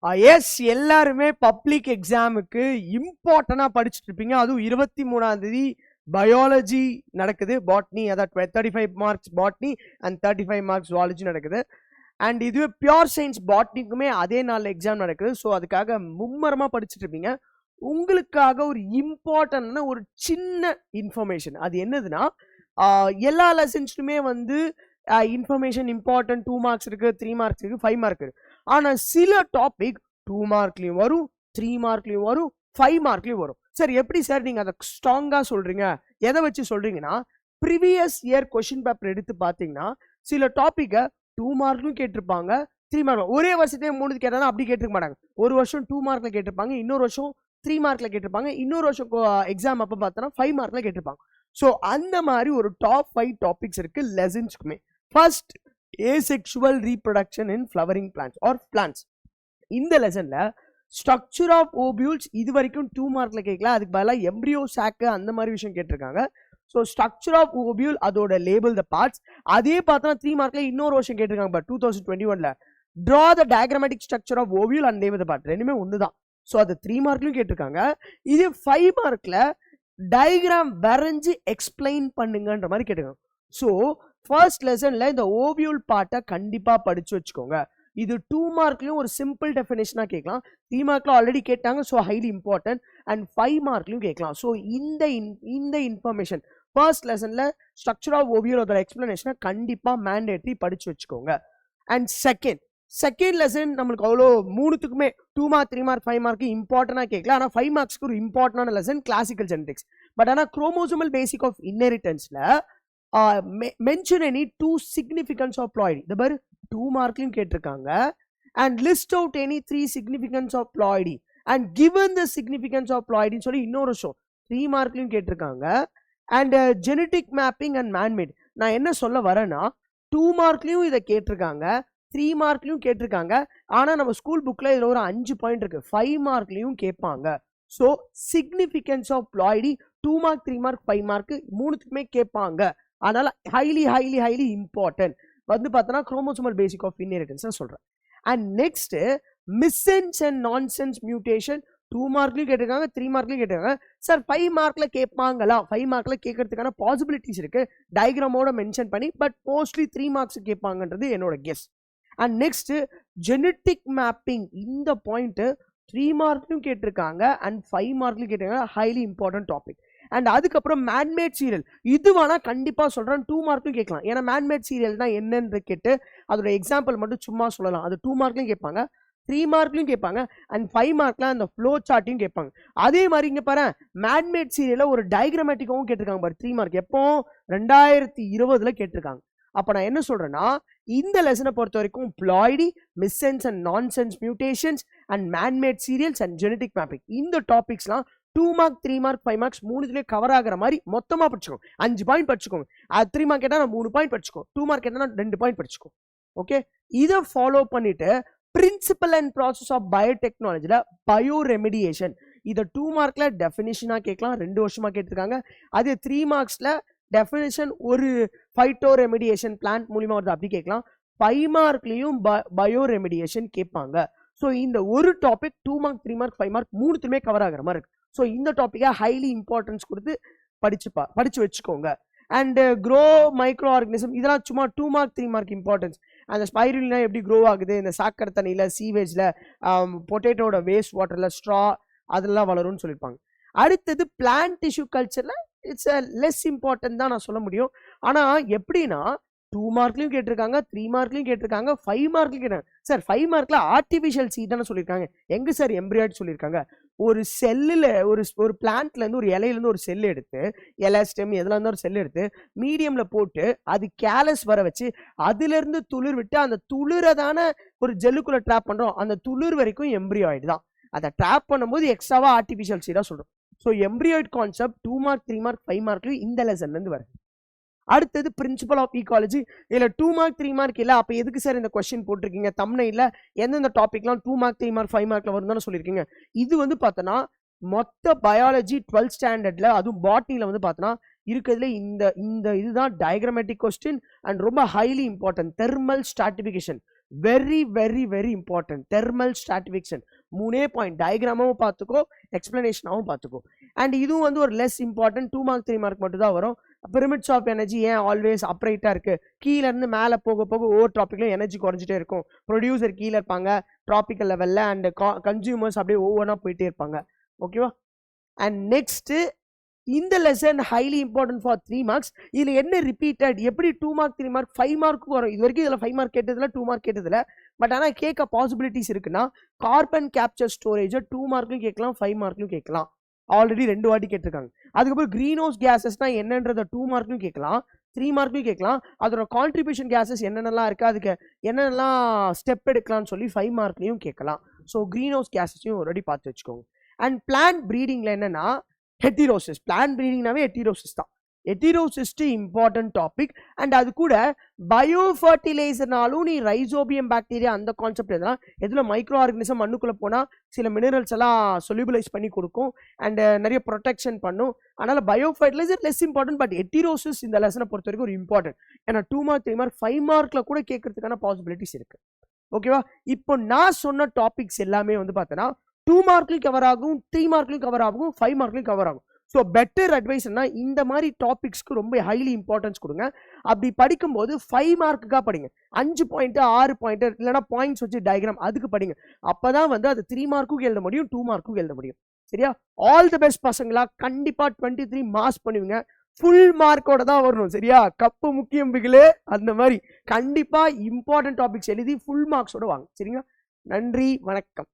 S, எல்லாருமே public எக்ஸாமுக்கு இம்பார்ட்டண்டா படிச்சுட்டு இருப்பீங்க. அதுவும் 23ஆம் தேதி பயாலஜி நடக்குது, பாட்னி, அதாவது 35 marks botany and 35 marks zoology நடக்குது. அண்ட் இதுவே பியூர் சயின்ஸ் பாட்னிக்குமே அதே நாளில் எக்ஸாம் நடக்குது. ஸோ அதுக்காக மும்மரமா படிச்சுட்டு இருப்பீங்க. உங்களுக்காக ஒரு இம்பார்ட்டன்டான ஒரு சின்ன இன்ஃபர்மேஷன். அது என்னதுன்னா, எல்லா லெசன்ஸ்லுமே வந்து இன்ஃபர்மேஷன் இம்பார்ட்டன்ட் 2 மார்க்ஸ் இருக்கு, 3 மார்க்ஸ் இருக்கு, 5 மார்க் இருக்கு. ஆனா சில டாபிக் 2 மார்க்லயும் வரும், 3 மார்க்லயும் வரும், 5 மார்க்லயும் வரும். சார் எப்படி சார் நீங்க அதை ஸ்ட்ராங்கா சொல்றீங்க? எதை வச்சு சொல்றீங்கன்னா, ப்ரீவியஸ் இயர் கொஸ்டின் பேப்பர் எடுத்து பார்த்தீங்கன்னா சில டாபிக்கை 2 மார்க்லயும் கேட்டிருப்பாங்க, 3 மார்க். ஒரே வருஷத்தையே 3 கேட்டாலும் அப்படி கேட்டிருக்க மாட்டாங்க. ஒரு வருஷம் 2 மார்க்ல கேட்டிருப்பாங்க, இன்னொரு வருஷம் 3 மார்க்ல கேட்டிருப்பாங்க, இன்னொரு வருஷம் எக்ஸாம் அப்போ பார்த்தோன்னா 5 மார்க்ல கேட்டிருப்பாங்க. ஸோ அந்த மாதிரி ஒரு டாப் 5 டாபிக்ஸ் இருக்கு லெசன்ஸ்க்குமே. First, asexual reproduction in flowering plants or plants. இந்த லெசன்ல ஸ்ட்ரக்சர் ஆஃப் ஓபியூல்ஸ் இது வரைக்கும் 2 மார்க்ல கேட்கல, அதுக்கு பதிலாக எம்ப்ரியோ சாக்கு அந்த மாதிரி விஷயம் கேட்டிருக்காங்க. ஸோ ஸ்ட்ரக்சர் ஆஃப் ஓபியூல், அதோட லேபிள் த பார்ட்ஸ். அதே பார்த்தா 3 மார்க்ல இன்னொரு வருஷம் கேட்டிருக்காங்க. பட் 2021ல draw the diagrammatic structure of ovule and name the part, ரெண்டுமே ஒன்று தான். ஸோ அது 3 மார்க்லையும் கேட்டிருக்காங்க. இது 5 மார்க்ல டயக்ராம் வரைஞ்சி எக்ஸ்பிளைன் பண்ணுங்கன்ற மாதிரி கேட்டிருக்காங்க. ஸோ ஃபர்ஸ்ட் லெசன்ல இந்த ஓவியூல் பார்ட்டை கண்டிப்பா படிச்சு வச்சுக்கோங்க. இது 2 மார்க்லயும் ஒரு சிம்பிள் டெஃபினேஷனா கேட்கலாம், 3 மார்க்ல ஆல்ரெடி கேட்டாங்க, ஸோ ஹைலி இம்பார்ட்டன்ட். அண்ட் 5 மார்க்லயும் கேட்கலாம். ஸோ இந்த இன்ஃபர்மேஷன் ஃபர்ஸ்ட் லெசன்ல ஸ்ட்ரக்சர் ஆஃப் ஓவியூல் அதோட எக்ஸ்பிளனேஷனை கண்டிப்பா மேண்டேட்டரி படிச்சு வச்சுக்கோங்க. அண்ட் செகண்ட் லெசன் நம்மளுக்கு அவ்வளோ 3த்துக்குமே 2 மார்க் 3 மார்க் 5 மார்க்கு இம்பார்ட்டனா கேட்கல. ஆனால் 5 மார்க்ஸ்க்கு ஒரு இம்பார்ட்டன்டான லெசன் கிளாசிக்கல் ஜெனடிக்ஸ். பட் ஆனால் குரோமோசோமல் பேசிக் ஆஃப் இன்ஹெரிட்டன்ஸ்ல mention any 2 significance of ploidy. The bar 2 மார்க்லயும் கேட்டிருக்காங்க. and list out any 3 significance of ploidy and given the significance of ploidy சொல்லி இன்னொரு ஷோ 3 மார்க்லயும் கேட்டிருக்காங்க. and genetic mapping and man-made. நான் என்ன சொல்ல வரேன்னா, 2 மார்க்லயும் இதை கேட்டிருக்காங்க, 3 மார்க்லயும் கேட்டிருக்காங்க. ஆனா நம்ம ஸ்கூல் புக்ல இதுல ஒரு 5 பாயிண்ட் இருக்கு, 5 மார்க்லயும் கேட்பாங்க. So significance of ploidy 2 mark 3 mark 5 mark 3த்துக்குமே கேட்பாங்க. அதனால ஹைலி இம்பார்ட்டன்ட் வந்து பார்த்தோன்னா குரோமோசோமல் பேசிக் ஆஃப் இன்ஹெரிட்டன்ஸ் சொல்றேன். And next, missense and nonsense mutation 2 மார்க்லயும் கேட்டிருக்காங்க, 3 மார்க்லயும் கேட்டிருக்காங்க. சார் 5 மார்க்ல கேட்பாங்களா? 5 மார்க்ல கேட்கறதுக்கான பாசிபிலிட்டிஸ் இருக்கு, டயக்ராமோட மென்ஷன் பண்ணி. பட் மோஸ்ட்லி 3 மார்க்ஸ் கேட்பாங்கன்றது என்னோட guess. And next, genetic mapping. இந்த பாயிண்ட் 3 மார்க்லயும் கேட்டிருக்காங்க அண்ட் 5 மார்க்லயும் கேட்டிருக்காங்க, ஹைலி இம்பார்ட்டன்ட் டாபிக். அண்ட் அதுக்கப்புறம் மேன்மேட் சீரியல், இது வேணா கண்டிப்பா சொல்றேன் 2 மார்க்லயும் கேட்கலாம். ஏன்னா மேன்மேட் சீரியல் தான் என்னன்னு கேட்டு அதோட எக்ஸாம்பிள் மட்டும் சும்மா சொல்லலாம். அது 2 மார்க்லயும் கேட்பாங்க, 3 மார்க்லயும் கேட்பாங்க, அண்ட் 5 மார்க்ல அந்த ஃப்ளோ சார்ட்டையும் கேட்பாங்க. அதே மாதிரி இங்க பாரு, மேன்மேட் சீரியல்ல ஒரு டயக்ராமேட்டிக்காவும் கேட்டிருக்காங்க பாரு, 3 மார்க். எப்போ? 2020ல கேட்டிருக்காங்க. அப்ப நான் என்ன சொல்றேன்னா, இந்த லெசனை பொறுத்த வரைக்கும் ploidy, missense and nonsense mutations and man-made serials and genetic mapping, இந்த டாபிக்ஸ்லாம் 2 மார்க் 3 மார்க் 5 மார்க்ஸ் 3த்துலேயே கவர் ஆகிற மாதிரி மொத்தமா படிச்சுக்கோங்க. 5 பாயிண்ட் படிச்சுக்கோங்க. அது 3 மார்க் கேட்டா 3 பாயிண்ட் படிச்சுக்கோ, 2 மார்க் கேட்டா 2 பாயிண்ட் படிச்சுக்கோ. ஓகே, இதை ஃபாலோ பண்ணிட்டு பிரின்சிபல் அண்ட் ப்ராசஸ் ஆஃப் பயோடெக்னாலஜில பயோ ரெமிடியேஷன், இதை 2 மார்க்ல டெஃபினிஷனா கேட்கலாம், 2 வருஷமா கேட்டிருக்காங்க. அதே 3 மார்க்ஸ்ல டெஃபினிஷன் ஒரு ஃபைட்டோ ரெமிடியேஷன் பிளான்ட் மூலியமா வருது, அப்படி கேட்கலாம். 5 மார்க்லயும் பயோ ரெமிடியேஷன் கேட்பாங்க. ஸோ இந்த ஒரு டாபிக் 2 மார்க் 3 மார்க் 5 மார்க் 3த்துமே கவர் ஆகிற மாதிரி இருக்கு. ஸோ இந்த டாப்பிக்கை ஹைலி இம்பார்ட்டன்ஸ் கொடுத்து படிச்சு வச்சுக்கோங்க. அண்ட் க்ரோ மைக்ரோ ஆர்கனிசம், இதெல்லாம் சும்மா 2 மார்க் 3 மார்க் இம்பார்ட்டன்ஸ். அந்த ஸ்பைருலினா எப்படி க்ரோ ஆகுது, இந்த சாக்கடை தண்ணியில், சீவேஜில், பொட்டேட்டோட வேஸ்ட் வாட்டரில், ஸ்ட்ரா அதெல்லாம் வளரும்னு சொல்லியிருப்பாங்க. அடுத்தது பிளான்ட் டிஷ்யூ கல்ச்சரில் இட்ஸ் லெஸ் இம்பார்ட்டன்ட் தான் நான் சொல்ல முடியும். ஆனால் எப்படின்னா 2 மார்க்லையும் கேட்டிருக்காங்க, 3 மார்க்லையும் கேட்டிருக்காங்க, 5 மார்க்லையும் கேட்டாங்க. சார் 5 மார்க்ல ஆர்டிஃபிஷியல் சீட் தானே சொல்லியிருக்காங்க, எங்க சார் எம்ப்ரியாய்டு சொல்லியிருக்காங்க? ஒரு செல்லில் ஒரு பிளான்ட்லேருந்து ஒரு இலையிலேருந்து ஒரு செல் எடுத்து, இலை ஸ்டெம் எதுல இருந்து ஒரு செல் எடுத்து மீடியம்ல போட்டு அது கேலஸ் வர வச்சு அதுலேருந்து துளிர் விட்டு அந்த துளிரை தானே ஒரு ஜெல்லுக்குள்ள ட்ராப் பண்ணுறோம். அந்த துளிர் வரைக்கும் எம்ப்ரியாய்டு தான். அதை ட்ராப் பண்ணும்போது எக்ஸ்ட்ராவா ஆர்டிஃபிஷியல் சீடாக சொல்கிறோம். ஸோ எம்ப்ரியாய்டு கான்செப்ட் 2 மார்க் 3 மார்க் 5 மார்க்லையும் இந்த லெசன்லேருந்து வருது. அடுத்தது பிரின்சிபல் ஆஃப் ஈகாலஜி, இதில் 2 மார்க் 3 மார்க் இல்லை. அப்போ எதுக்கு சார் இந்த கொஸ்டின் போட்டிருக்கீங்க? தம்ப்நெயில்ல எந்தெந்த டாபிக்லாம் 2 மார்க் 3 மார்க் 5 மார்க்ல வரும் தானே சொல்லியிருக்கீங்க. இது வந்து பார்த்தோன்னா மொத்த பயாலஜி 12th ஸ்டாண்டர்ட்ல, அதுவும் பாட்னியில் வந்து பார்த்தோன்னா இருக்கிறதுல இந்த இதுதான் டயக்ராமேட்டிக் கொஸ்டின் அண்ட் ரொம்ப highly important thermal stratification. Very very very important. Thermal stratification 3 point, டயக்ராமும் பார்த்துக்கோ, எக்ஸ்பிளனேஷனாகவும் பார்த்துக்கோ. அண்ட் இதுவும் வந்து ஒரு லெஸ் இம்பார்ட்டன்ட், 2 மார்க் 3 மார்க் மட்டும் தான் வரும். பிரமிட்ஸ் ஆஃப் எனர்ஜி ஏன் ஆல்வேஸ் அப்ரைட்டாக இருக்கு, கீழே இருந்து மேலே போக போக ஒவ்வொரு டாப்பிக்லையும் எனர்ஜி குறைஞ்சிட்டே இருக்கும். ப்ரொடியூசர் கீழே இருப்பாங்க ட்ராபிக்கல் லெவலில், அண்ட் கன்சியூமர்ஸ் அப்படியே ஒவ்வொன்றா போயிட்டே இருப்பாங்க. ஓகேவா? அண்ட் நெக்ஸ்ட் இந்த lesson highly important for 3 marks. இதில் என்ன ரிப்பீட்டட், எப்படி 2 மார்க் 3 மார்க் 5 மார்க்கும் வரும். இது வரைக்கும் இதில் 5 மார்க் கேட்டதில்ல, 2 மார்க் கேட்டதில்ல. பட் ஆனால் கேட்க பாசிபிலிட்டிஸ் இருக்குன்னா கார்பன் கேப்சர் ஸ்டோரேஜை 2 மார்க்லையும் கேட்கலாம், 5 மார்க்லையும் கேட்கலாம். ஆல்ரெடி 2 வாட்டி கேட்டிருக்காங்க. அதுக்கப்புறம் கிரீன் ஹவுஸ் கேசஸ்னா என்னன்றத 2 மார்க்லையும் கேட்கலாம், 3 மார்க்லையும் கேட்கலாம். அதோட கான்ட்ரிபியூஷன் கேசஸ் என்னென்னலாம் இருக்கு, அதுக்கு என்னென்னலாம் ஸ்டெப் எடுக்கலாம்னு சொல்லி 5 மார்க்லையும் கேட்கலாம். ஸோ கிரீன் ஹவுஸ் கேசஸையும் ஆல்ரெடி பார்த்து வச்சுக்கோங்க. அண்ட் பிளான்ட் ப்ரீடிங்கில் என்னன்னா ஹெட்டிரோசிஸ். பிளான்ட் ப்ரீடிங்னாவே ஹெட்டிரோசிஸ் தான். ஹெட்டிரோசிஸ் இம்பார்ட்டன்ட் டாபிக். அண்ட் அது கூட பயோ ஃபர்டிலைசர்னாலும் நீ ரைசோபியம் பாக்டீரியா அந்த கான்செப்ட் எதெல்லாம் எதில் மைக்ரோ ஆர்கனிசம் மண்ணுக்குள்ளே போனால் சில மினரல்ஸ் எல்லாம் சொல்யூபிளைஸ் பண்ணி கொடுக்கும் அண்ட் நிறைய ப்ரொடெக்ஷன் பண்ணும். அதனால் biofertiliser less important, but heterosis இந்த லெசனை பொறுத்த வரைக்கும் ஒரு இம்பார்ட்டன்ட். ஏன்னா 2 மார்க் 3 மார்க் 5 மார்க்கில் கூட கேட்கறதுக்கான பாசிபிலிட்டிஸ் இருக்கு. ஓகேவா? இப்போ நான் சொன்ன டாபிக்ஸ் எல்லாமே வந்து பார்த்தோன்னா 2 மார்க்லையும் கவர் ஆகும், 3 மார்க்லையும் கவர் ஆகும், 5 மார்க்லையும் கவர் ஆகும். ஸோ பெட்டர் அட்வைஸ்னா இந்த மாதிரி டாபிக்ஸ்க்கு ரொம்ப ஹைலி இம்பார்ட்டன்ஸ் கொடுங்க. அப்படி படிக்கும்போது 5 மார்க்குக்காக படிங்க. 5 பாயிண்ட் 6 பாயிண்ட் இல்லைனா பாயிண்ட்ஸ் வச்சு டயக்ராம் அதுக்கு படிங்க. அப்போதான் வந்து அது 3 மார்க்கும் எழுத முடியும், 2 மார்க்கும் எழுத முடியும். சரியா? ஆல் தி பெஸ்ட் பசங்களா. கண்டிப்பாக 23 மார்க்ஸ் பண்ணுவீங்க. ஃபுல் மார்க்கோட தான் வரணும். சரியா? கப்பு முக்கியம் பிகிலே அந்த மாதிரி கண்டிப்பாக இம்பார்ட்டன்ட் டாபிக்ஸ் எழுதி ஃபுல் மார்க்ஸோட வாங்க. சரிங்களா? நன்றி, வணக்கம்.